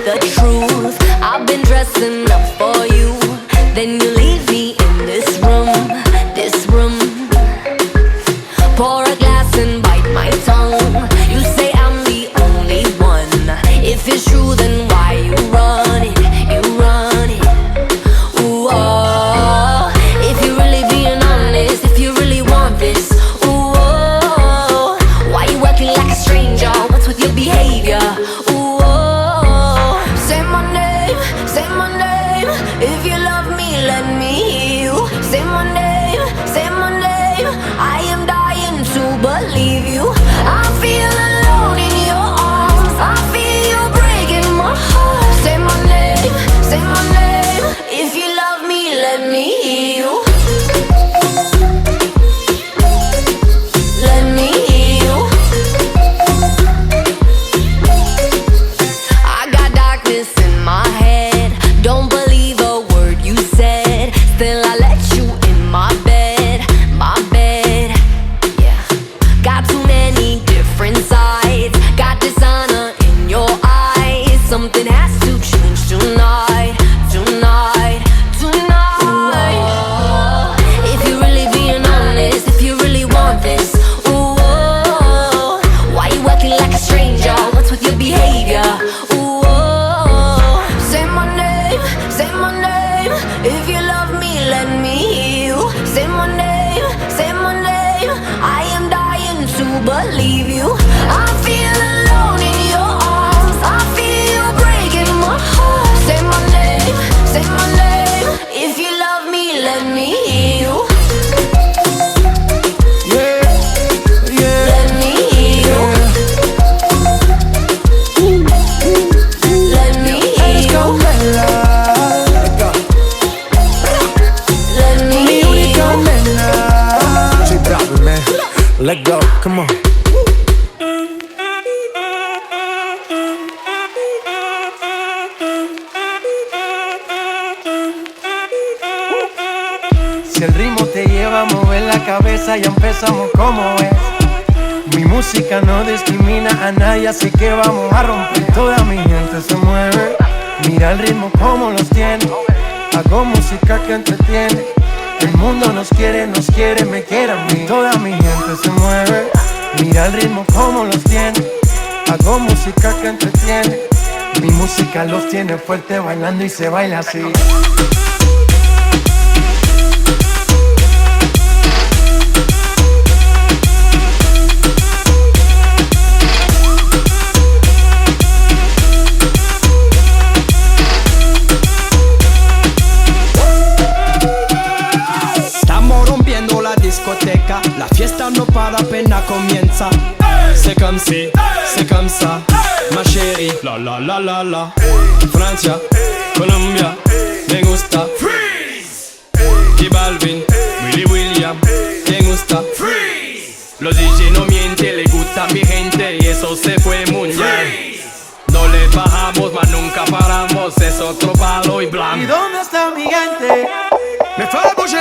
the truth. I've been dressing up for you, then you leave me in this room, this room. Pour a glass and bite my tongue. You say I'm the only one. If it's true, then why you run it? You run it. Ooh, oh. If you're really being honest, if you really want this, ooh, oh. Why you acting like a stranger? What's with your behavior? Ooh, oh. Say my name, say my name. If you love me, let me hear you. Say my name, say my name. I am dying to believe you. I feel alone in your arms. I feel you breaking my heart. Say my name, say my name. If you love me, let me hear you. Let me hear you. I got darkness in my head. Don't believe a word you said. Still I let you in my bed, my bed. Yeah. Got too many different sides. Got dishonor in your eyes. Something has to change tonight, tonight, tonight. Ooh, if you're really being honest, if you really want this, ooh, oh, why you acting like a stranger? What's with your behavior? Ooh, oh, say my name, say my name. If you love me, let me hear you. Say my name, say my name. I am dying to believe you. I feel alone in your arms. I feel you breaking my heart. Say my name, say my name. If you love me, let me hear you. Yeah, yeah, Let me hear you. Let me hear let's go, you. Bella. Let me Mi hear única you. nena. J Balvin, man. Let go, come on. Si el ritmo te lleva a mover la cabeza, ya empezamos como es. Mi música no discrimina a nadie, así que vamos a romper. Toda mi gente se mueve, mira el ritmo como los tiene. Hago música que entretiene. El mundo nos quiere, me quiere a mí. Toda mi gente se mueve, mira el ritmo como los tiene. Hago música que entretiene. Mi música los tiene fuerte bailando y se baila así. Estamos rompiendo la discoteca, la fiesta no para, apenas comienza. C'est comme si, c'est comme ça, ma chérie. La la la la la. Francia, Colombia, me gusta. Freeze. J Balvin, Willy William, me gusta. Freeze. Los DJ no mienten, le gusta a mi gente y eso se fue mundial. No le bajamos, mas nunca paramos, es otro palo y blanco. ¿Y dónde está mi gente? Me fais bouger